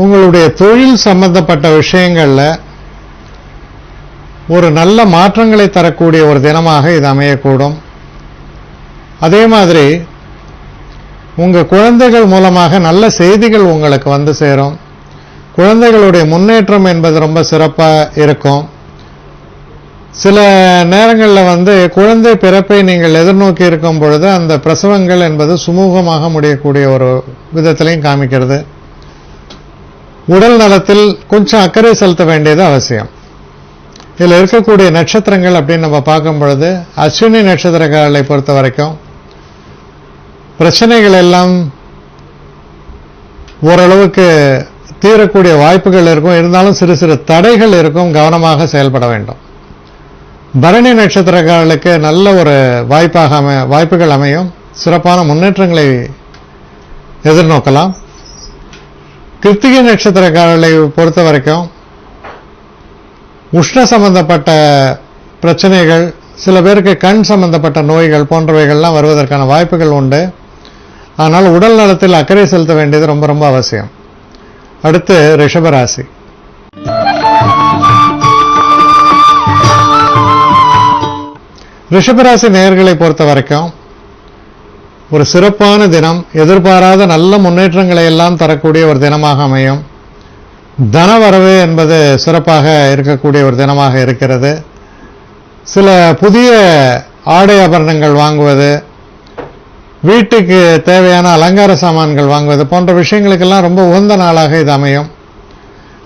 உங்களுடைய தொழில் சம்பந்தப்பட்ட விஷயங்கள்ல ஒரு நல்ல மாற்றங்களை தரக்கூடிய ஒரு தினமாக இது அமையக்கூடும். அதே மாதிரி உங்க குழந்தைகள் மூலமாக நல்ல செய்திகள் உங்களுக்கு வந்து சேரும். குழந்தைகளுடைய முன்னேற்றம் என்பது ரொம்ப சிறப்பா இருக்கும். சில நேரங்களில் வந்து குழந்தை பிறப்பை நீங்கள் எதிர்நோக்கி இருக்கும் பொழுது அந்த பிரசவங்கள் என்பது சுமூகமாக முடியக்கூடிய ஒரு விதத்திலையும் காமிக்கிறது. உடல் நலத்தில் கொஞ்சம் அக்கறை செலுத்த வேண்டியது அவசியம். இதில் இருக்கக்கூடிய நட்சத்திரங்கள் அப்படின்னு நம்ம பார்க்கும் பொழுது அஸ்வினி நட்சத்திரக்காரர்களை பொறுத்த வரைக்கும் பிரச்சனைகள் எல்லாம் ஓரளவுக்கு தீரக்கூடிய வாய்ப்புகள் இருக்கும். இருந்தாலும் சிறு சிறு தடைகள் இருக்கும். கவனமாக செயல்பட வேண்டும். பரணி நட்சத்திரக்காரர்களுக்கு நல்ல ஒரு வாய்ப்புகள் அமையும். சிறப்பான முன்னேற்றங்களை எதிர்நோக்கலாம். கிருத்திகை நட்சத்திரக்காரர்களை பொறுத்த வரைக்கும் உஷ்ண சம்பந்தப்பட்ட பிரச்சனைகள், சில பேருக்கு கண் சம்பந்தப்பட்ட நோய்கள் போன்றவைகள்லாம் வருவதற்கான வாய்ப்புகள் உண்டு. ஆனால் உடல் நலத்தில் அக்கறை செலுத்த வேண்டியது ரொம்ப ரொம்ப அவசியம். அடுத்து ரிஷபராசி. ரிஷபராசி நேயர்களை பொறுத்த வரைக்கும் ஒரு சிறப்பான தினம். எதிர்பாராத நல்ல முன்னேற்றங்களை எல்லாம் தரக்கூடிய ஒரு தினமாக அமையும். தனவரவு என்பது சிறப்பாக இருக்கக்கூடிய ஒரு தினமாக இருக்கிறது. சில புதிய ஆடை ஆபரணங்கள் வாங்குவது, வீட்டுக்கு தேவையான அலங்கார சாமான்கள் வாங்குவது போன்ற விஷயங்களுக்கெல்லாம் ரொம்ப உகந்த நாளாக இது அமையும்.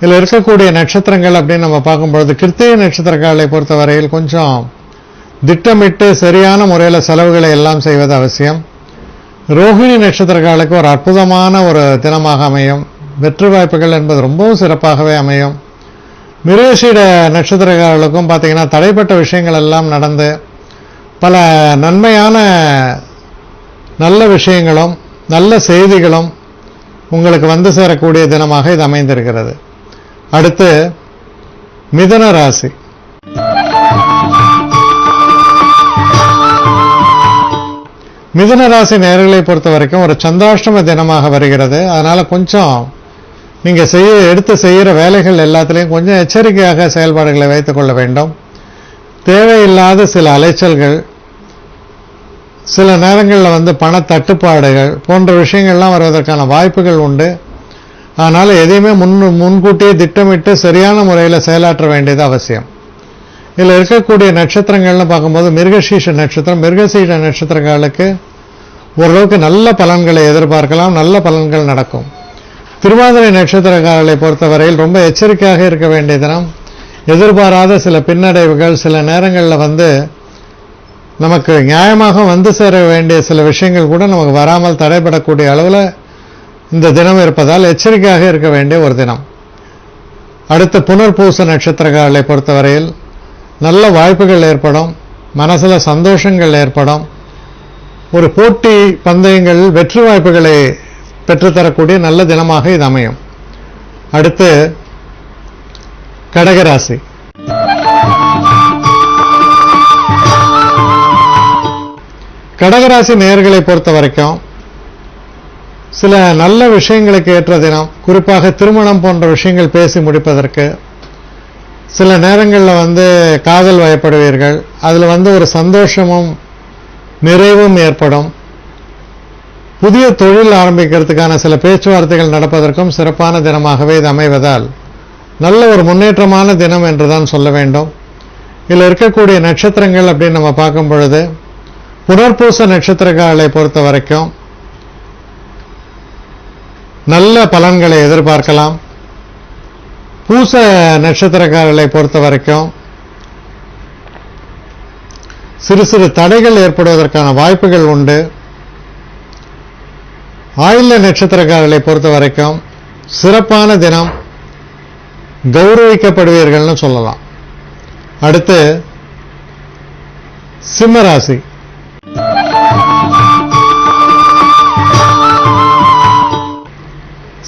இதில் இருக்கக்கூடிய நட்சத்திரங்கள் அப்படின்னு நம்ம பார்க்கும்பொழுது கிருத்திகை நட்சத்திரக்காரர்களை பொறுத்தவரையில் கொஞ்சம் திட்டமிட்டு சரியான முறையில் செலவுகளை எல்லாம் செய்வது அவசியம். ரோஹிணி நட்சத்திரக்காரர்களுக்கு ஒரு அற்புதமான ஒரு தினமாக அமையும். வெற்றி வாய்ப்புகள் என்பது ரொம்பவும் சிறப்பாகவே அமையும். மிருகசீட நட்சத்திரக்காரர்களுக்கும் பார்த்தீங்கன்னா தடைப்பட்ட விஷயங்கள் எல்லாம் நடந்து பல நன்மையான நல்ல விஷயங்களும் நல்ல செய்திகளும் உங்களுக்கு வந்து சேரக்கூடிய தினமாக இது அமைந்திருக்கிறது. அடுத்து மிதுன ராசி. மிதுன ராசி நேயர்களை பொறுத்த வரைக்கும் ஒரு சந்திராஷ்டம தினமாக வருகிறது. அதனால கொஞ்சம் நீங்க எடுத்து செய்கிற வேலைகள் எல்லாத்திலையும் கொஞ்சம் எச்சரிக்கையாக செயல்பாடுகளை வைத்துக் கொள்ள வேண்டும். தேவையில்லாத சில அலைச்சல்கள், சில நேரங்களில் வந்து பண தட்டுப்பாடுகள் போன்ற விஷயங்கள்லாம் வருவதற்கான வாய்ப்புகள் உண்டு. அதனால எதையுமே முன்கூட்டியே திட்டமிட்டு சரியான முறையில் செயலாற்ற வேண்டியது அவசியம். இதில் இருக்கக்கூடிய நட்சத்திரங்கள்னு பார்க்கும்போது மிருகசீஷ நட்சத்திரம், மிருகசீஷ நட்சத்திரங்களுக்கு ஓரளவுக்கு நல்ல பலன்களை எதிர்பார்க்கலாம். நல்ல பலன்கள் நடக்கும். திருவாதிரை நட்சத்திரக்காரர்களை பொறுத்தவரையில் ரொம்ப எச்சரிக்கையாக இருக்க வேண்டிய தினம். எதிர்பாராத சில பின்னடைவுகள், சில நேரங்களில் வந்து நமக்கு நியாயமாக வந்து சேர வேண்டிய சில விஷயங்கள் கூட நமக்கு வராமல் தடைபடக்கூடிய அளவில் இந்த தினம் இருப்பதால் எச்சரிக்கையாக இருக்க வேண்டிய ஒரு தினம். அடுத்து புனர்பூச நட்சத்திரக்காரர்களை பொறுத்தவரையில் நல்ல வாய்ப்புகள் ஏற்படும். மனசுல சந்தோஷங்கள் ஏற்படும். ஒரு போட்டி பந்தயங்கள் வெற்றி வாய்ப்புகளை பெற்றுத்தரக்கூடிய நல்ல தினமாக இது அமையும். அடுத்து கடகராசி. கடகராசி நேயர்களை பொறுத்த வரைக்கும் சில நல்ல விஷயங்களுக்கு ஏற்ற தினம். குறிப்பாக திருமணம் போன்ற விஷயங்கள் பேசி முடிப்பதற்கு சில நேரங்களில் வந்து காதல் வயப்படுவீர்கள். அதில் வந்து ஒரு சந்தோஷமும் நிறைவும் ஏற்படும். புதிய தொழில் ஆரம்பிக்கிறதுக்கான சில பேச்சுவார்த்தைகள் நடப்பதற்கும் சிறப்பான தினமாகவே இது அமைவதால் நல்ல ஒரு முன்னேற்றமான தினம் என்றுதான் சொல்ல வேண்டும். இதில் இருக்கக்கூடிய நட்சத்திரங்கள் அப்படின்னு நம்ம பார்க்கும் பொழுது புனர்பூச நட்சத்திரக்காரர்களை பொறுத்த வரைக்கும் நல்ல பலன்களை எதிர்பார்க்கலாம். பூச நட்சத்திரக்காரர்களை பொறுத்த வரைக்கும் சிறு சிறு தடைகள் ஏற்படுவதற்கான வாய்ப்புகள் உண்டு. ஆயில்ய நட்சத்திரக்காரர்களை பொறுத்த வரைக்கும் சிறப்பான தினம், கௌரவிக்கப்படுவீர்கள்னு சொல்லலாம். அடுத்து சிம்மராசி.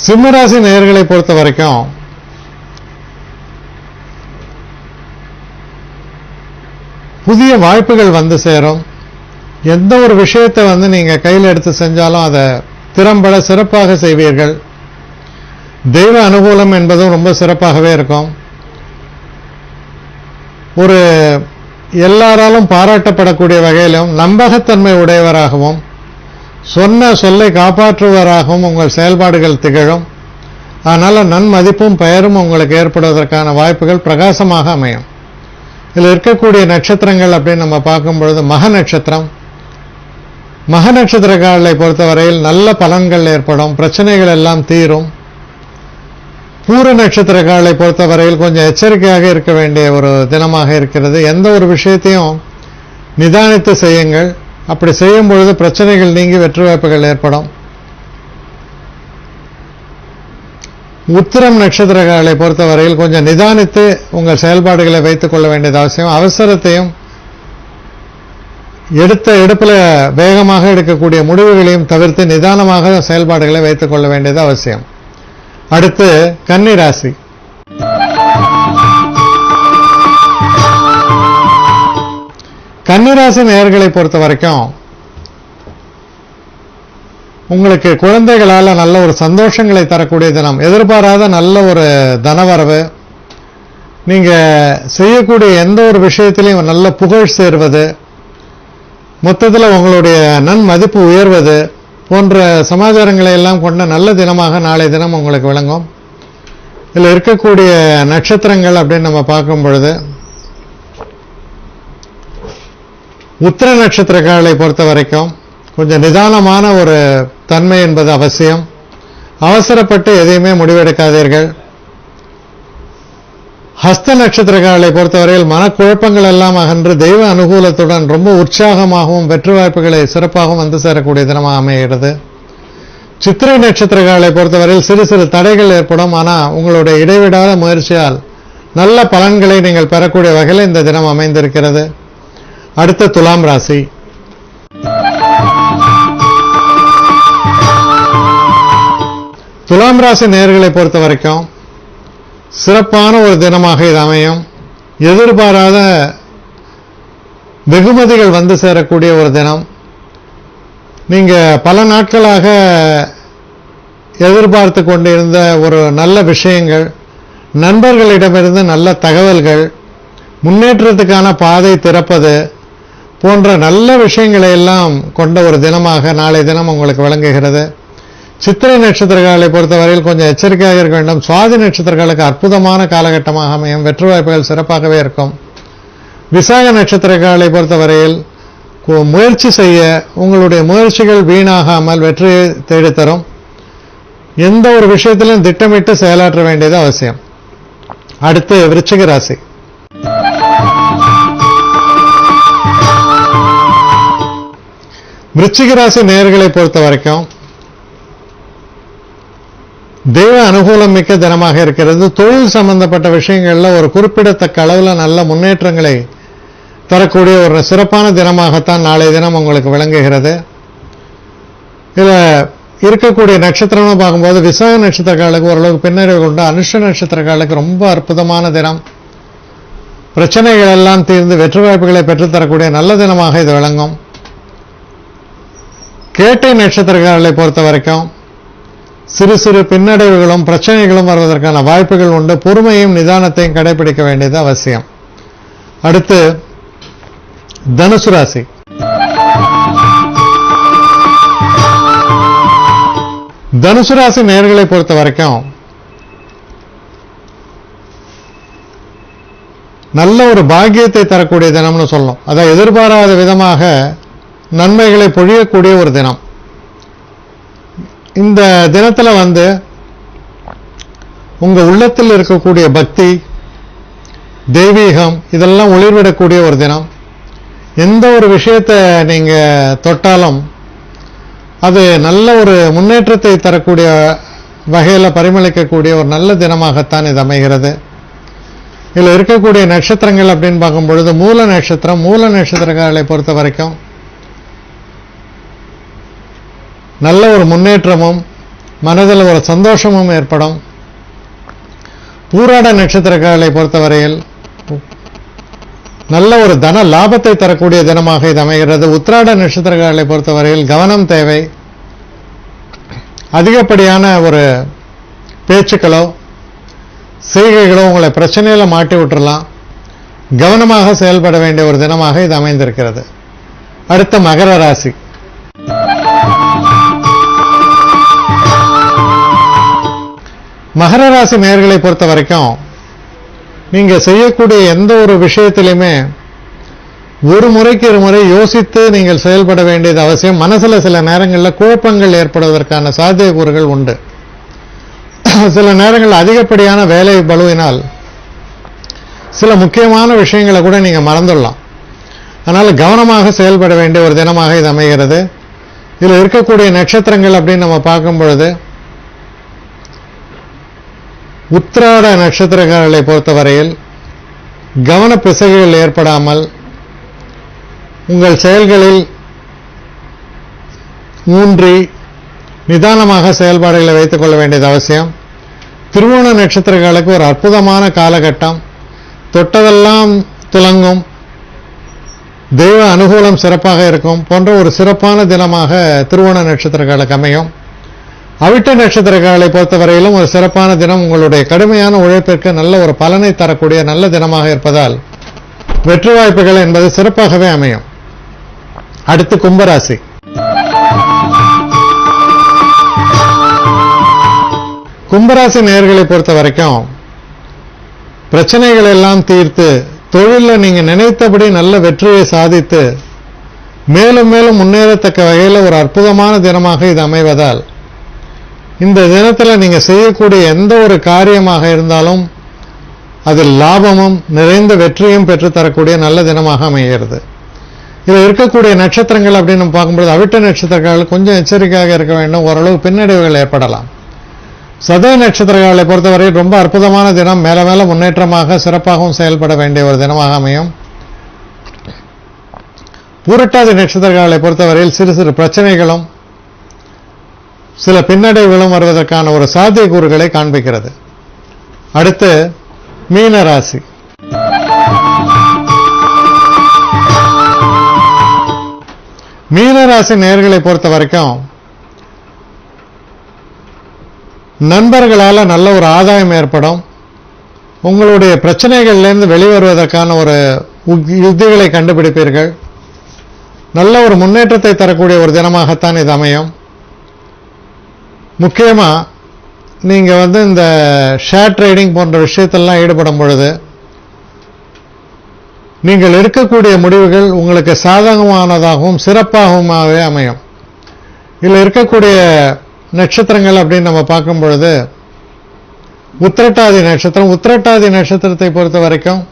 சிம்மராசி நேயர்களை பொறுத்த வரைக்கும் புதிய வாய்ப்புகள் வந்து சேரும். எந்த ஒரு விஷயத்தை வந்து நீங்க கையில் எடுத்து செஞ்சாலும் அதை திறம்பட சிறப்பாக செய்வீர்கள். தெய்வ அனுகூலம் என்பதும் ரொம்ப சிறப்பாகவே இருக்கும். ஒரு எல்லாராலும் பாராட்டப்படக்கூடிய வகையிலும் நம்பகத்தன்மை உடையவராகவும் சொன்ன சொல்லை காப்பாற்றுவராகவும் உங்கள் செயல்பாடுகள் திகழும். அதனால நன்மதிப்பும் பெயரும் உங்களுக்கு ஏற்படுவதற்கான வாய்ப்புகள் பிரகாசமாக அமையும். இதில் இருக்கக்கூடிய நட்சத்திரங்கள் அப்படின்னு நம்ம பார்க்கும் பொழுது மக நட்சத்திரம். மக நட்சத்திரக்காரர்களை பொறுத்தவரையில் நல்ல பலன்கள் ஏற்படும், பிரச்சனைகள் எல்லாம் தீரும். பூர நட்சத்திரக்காரர்களை பொறுத்தவரையில் கொஞ்சம் எச்சரிக்கையாக இருக்க வேண்டிய ஒரு தினமாக இருக்கிறது. எந்த ஒரு விஷயத்தையும் நிதானித்து செய்யுங்கள். அப்படி செய்யும் பொழுது பிரச்சனைகள் நீங்கி வெற்றி வாய்ப்புகள் ஏற்படும். உத்திரம் நட்சத்திரக்காரர்களை பொறுத்தவரையில் கொஞ்சம் நிதானித்து உங்கள் செயல்பாடுகளை வைத்துக் கொள்ள வேண்டியது அவசியம். அவசரத்தையும் எடுப்பில் வேகமாக எடுக்கக்கூடிய முடிவுகளையும் தவிர்த்து நிதானமாக செயல்பாடுகளை வைத்துக் கொள்ள வேண்டியது அவசியம். அடுத்து கன்னி ராசி. கன்னி ராசி நேயர்களை பொறுத்த வரைக்கும் உங்களுக்கு குழந்தைகளால் நல்ல ஒரு சந்தோஷங்களை தரக்கூடிய தினம். எதிர்பாராத நல்ல ஒரு தனவரவு, நீங்க செய்யக்கூடிய எந்த ஒரு விஷயத்திலையும் நல்ல புகழ் சேர்வது, மொத்தத்தில் உங்களுடைய நன்மதிப்பு உயர்வது போன்ற சமாச்சாரங்களை எல்லாம் கொண்ட நல்ல தினமாக நாளை தினம் உங்களுக்கு விளங்கும். இதில் இருக்கக்கூடிய நட்சத்திரங்கள் அப்படின்னு நம்ம பார்க்கும் பொழுது உத்திர நட்சத்திரக்காரர்களை பொறுத்த வரைக்கும் கொஞ்சம் நிதானமான ஒரு தன்மை என்பது அவசியம். அவசரப்பட்டு எதையுமே முடிவெடுக்காதீர்கள். ஹஸ்த நட்சத்திரக்காரர்களை பொறுத்தவரையில் மனக்குழப்பங்கள் எல்லாம் அகன்று தெய்வ அனுகூலத்துடன் ரொம்ப உற்சாகமாகவும் வெற்றி வாய்ப்புகளை சிறப்பாகவும் வந்து சேரக்கூடிய தினமாக அமைகிறது. சித்திரை நட்சத்திரக்காரர்களை பொறுத்தவரையில் சிறு சிறு தடைகள் ஏற்படும். ஆனால் உங்களுடைய இடைவிடாத முயற்சியால் நல்ல பலன்களை நீங்கள் பெறக்கூடிய வகையில் இந்த தினம் அமைந்திருக்கிறது. அடுத்த துலாம் ராசி. துலாம் ராசி நேயர்களை பொறுத்த வரைக்கும் சிறப்பான ஒரு தினமாக இது அமையும். எதிர்பாராத வெகுமதிகள் வந்து சேரக்கூடிய ஒரு தினம். நீங்க பல நாட்களாக எதிர்பார்த்து கொண்டிருந்த ஒரு நல்ல விஷயங்கள், நண்பர்களிடமிருந்து நல்ல தகவல்கள், முன்னேற்றத்துக்கான பாதை திறப்பது போன்ற நல்ல விஷயங்களை எல்லாம் கொண்ட ஒரு தினமாக நாளை தினம் உங்களுக்கு விளங்குகிறது. சித்திரை நட்சத்திரக்காரர்களை பொறுத்தவரையில் கொஞ்சம் எச்சரிக்கையாக இருக்க வேண்டும். சுவாதி நட்சத்திரக்காரர்களுக்கு அற்புதமான காலகட்டமாக அமையும். வெற்றி வாய்ப்புகள் சிறப்பாகவே இருக்கும். விசாக நட்சத்திரக்காரர்களை பொறுத்தவரையில் முயற்சி செய்ய உங்களுடைய முயற்சிகள் வீணாகாமல் வெற்றியை தேடித்தரும். எந்த ஒரு விஷயத்திலும் திட்டமிட்டு செயலாற்ற வேண்டியது அவசியம். அடுத்து விருச்சிக ராசி. விருச்சிக ராசி நேயர்களை பொறுத்த வரைக்கும் தெய்வ அனுகூலம் மிக்க தினமாக இருக்கிறது. தொழில் சம்பந்தப்பட்ட விஷயங்கள்ல ஒரு குறிப்பிடத்தக்க அளவில் நல்ல முன்னேற்றங்களை தரக்கூடிய ஒரு சிறப்பான தினமாகத்தான் நாளைய தினம் உங்களுக்கு விளங்குகிறது. இதுல இருக்கக்கூடிய நட்சத்திரம்னு பார்க்கும்போது விசாக நட்சத்திரக்காரர்களுக்கு ஓரளவுக்கு பின்னடைவு கொண்டு, அனுஷ நட்சத்திரக்காரர்களுக்கு ரொம்ப அற்புதமான தினம். பிரச்சனைகள் எல்லாம் தீர்ந்து வெற்றி வாய்ப்புகளை பெற்றுத்தரக்கூடிய நல்ல தினமாக இது விளங்கும். கேட்டை நட்சத்திரக்காரர்களை பொறுத்த வரைக்கும் சிறு சிறு பின்னடைவுகளும் பிரச்சனைகளும் வருவதற்கான வாய்ப்புகள் உண்டு. பொறுமையும் நிதானத்தையும் கடைபிடிக்க வேண்டியது அவசியம். அடுத்து தனுசு ராசி. தனுசு ராசி நேயர்களை பொறுத்த வரைக்கும் நல்ல ஒரு பாக்கியத்தை தரக்கூடிய தினம்னு சொல்லணும். அதை எதிர்பாராத விதமாக நன்மைகளை பொழியக்கூடிய ஒரு தினம். இந்த தினத்தில் உங்க உள்ளத்தில் இருக்கக்கூடிய பக்தி, தெய்வீகம் இதெல்லாம் ஒளிர்விடக்கூடிய ஒரு தினம். எந்த ஒரு விஷயத்தை நீங்க தொட்டாலும் அது நல்ல ஒரு முன்னேற்றத்தை தரக்கூடிய வகையில் பரிமளிக்கக்கூடிய ஒரு நல்ல தினமாகத்தான் இது அமைகிறது. இதில் இருக்கக்கூடிய நட்சத்திரங்கள் அப்படின்னு பார்க்கும் பொழுது மூல நட்சத்திரம். மூல நட்சத்திரக்காரர்களை பொறுத்த வரைக்கும் நல்ல ஒரு முன்னேற்றமும் மனதில் ஒரு சந்தோஷமும் ஏற்படும். பூராட நட்சத்திரக்காரர்களை பொறுத்தவரையில் நல்ல ஒரு தன லாபத்தை தரக்கூடிய தினமாக இது அமைகிறது. உத்திராட நட்சத்திரக்காரர்களை பொறுத்தவரையில் கவனம் தேவை. அதிகப்படியான ஒரு பேச்சுக்களோ செய்கைகளோ உங்களை பிரச்சனையில மாட்டி விட்டுறலாம். கவனமாக செயல்பட வேண்டிய ஒரு தினமாக இது அமைந்திருக்கிறது. அடுத்த மகர ராசி. மகர ராசி நேயர்களை பொறுத்த வரைக்கும் நீங்க செய்யக்கூடிய எந்த ஒரு விஷயத்திலுமே ஒரு முறைக்கு இருமுறை யோசித்து நீங்கள் செயல்பட வேண்டியது அவசியம். மனசுல சில நேரங்களில் குழப்பங்கள் ஏற்படுவதற்கான சாத்தியக்கூறுகள் உண்டு. சில நேரங்கள் அதிகப்படியான வேலை பளுவினால் சில முக்கியமான விஷயங்களை கூட நீங்க மறந்துடலாம். அதனால கவனமாக செயல்பட வேண்டிய ஒரு தினமாக இது அமைகிறது. இதில் இருக்கக்கூடிய நட்சத்திரங்கள் அப்படின்னு நம்ம பார்க்கும் பொழுது உத்திராட நட்சத்திரங்களை பொறுத்தவரையில் கவன பிசகுகள் ஏற்படாமல் உங்கள் செயல்களில் ஊன்றி நிதானமாக செயல்பாடுகளை வைத்துக் கொள்ள வேண்டியது அவசியம். திருவோண நட்சத்திரங்களுக்கு ஒரு அற்புதமான காலகட்டம். தொட்டதெல்லாம் துலங்கும், தெய்வ அனுகூலம் சிறப்பாக இருக்கும் போன்ற ஒரு சிறப்பான தினமாக திருவோண நட்சத்திரங்களுக்கு அமையும். அவிட்ட நட்சத்திரங்களை பொறுத்தவரையிலும் ஒரு சிறப்பான தினம். உங்களுடைய கடுமையான உழைப்பிற்கு நல்ல ஒரு பலனை தரக்கூடிய நல்ல தினமாக இருப்பதால் வெற்றி வாய்ப்புகள் என்பது சிறப்பாகவே அமையும். அடுத்து கும்பராசி. கும்பராசி நேயர்களை பொறுத்த வரைக்கும் பிரச்சனைகள் எல்லாம் தீர்த்து தொழிலில் நீங்க நினைத்தபடி நல்ல வெற்றியை சாதித்து மேலும் மேலும் முன்னேறத்தக்க வகையில் ஒரு அற்புதமான தினமாக இது அமைவதால் இந்த தினத்தில் நீங்க செய்யக்கூடிய எந்த ஒரு காரியமாக இருந்தாலும் அதில் லாபமும் நிறைந்த வெற்றியும் பெற்றுத்தரக்கூடிய நல்ல தினமாக அமைகிறது. இதில் இருக்கக்கூடிய நட்சத்திரங்கள் அப்படின்னு பார்க்கும்போது அவிட்ட நட்சத்திரங்கள் கொஞ்சம் எச்சரிக்கையாக இருக்க வேண்டும். ஓரளவு பின்னடைவுகள் ஏற்படலாம். சதய நட்சத்திரங்களை பொறுத்தவரை ரொம்ப அற்புதமான தினம். மேல மேல முன்னேற்றமாக சிறப்பாகவும் செயல்பட வேண்டிய ஒரு தினமாக அமையும். பூரட்டாதி நட்சத்திரங்களை பொறுத்தவரையில் சிறு சிறு பிரச்சனைகளும் சில பின்னடைவுகளும் வருவதற்கான ஒரு சாத்தியக்கூறுகளை காண்பிக்கிறது. அடுத்து மீன ராசி. மீன ராசி நேயர்களை பொறுத்த வரைக்கும் நண்பர்களால் நல்ல ஒரு ஆதாயம் ஏற்படும். உங்களுடைய பிரச்சனைகளிலிருந்து வெளிவருவதற்கான ஒரு யுக்திகளை கண்டுபிடிப்பீர்கள். நல்ல ஒரு முன்னேற்றத்தை தரக்கூடிய ஒரு தினமாகத்தான் இது அமையும். முக்கியமா நீங்க இந்த ஷேர் ட்ரேடிங் போன்ற விஷயத்தெல்லாம் ஈடுபடும் பொழுது நீங்கள் எடுக்கக்கூடிய முடிவுகள் உங்களுக்கு சாதகமானதாகவும் சிறப்பாகவுமாகவே அமையும். இதில் இருக்கக்கூடிய நட்சத்திரங்கள் அப்படின்னு நம்ம பார்க்கும் பொழுது உத்திரட்டாதி நட்சத்திரம். உத்திரட்டாதி நட்சத்திரத்தை பொறுத்த வரைக்கும்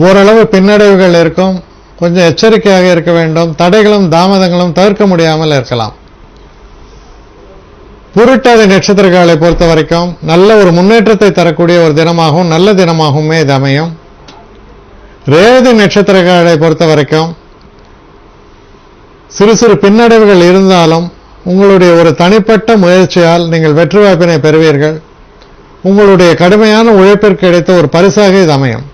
ஓரளவு பின்னடைவுகள் இருக்கும். கொஞ்சம் எச்சரிக்கையாக இருக்க வேண்டும். தடைகளும் தாமதங்களும் தவிர்க்க முடியாமல் இருக்கலாம். பூரட்டாதி நட்சத்திரங்களை பொறுத்த வரைக்கும் நல்ல ஒரு முன்னேற்றத்தை தரக்கூடிய ஒரு தினமாகவும் நல்ல தினமாகவுமே இது அமையும். ரேவதி நட்சத்திரங்களை பொறுத்த வரைக்கும் சிறு சிறு பின்னடைவுகள் இருந்தாலும் உங்களுடைய ஒரு தனிப்பட்ட முயற்சியால் நீங்கள் வெற்றி வாய்ப்பினை பெறுவீர்கள். உங்களுடைய கடுமையான உழைப்பிற்கு கிடைத்த ஒரு பரிசாக இது அமையும்.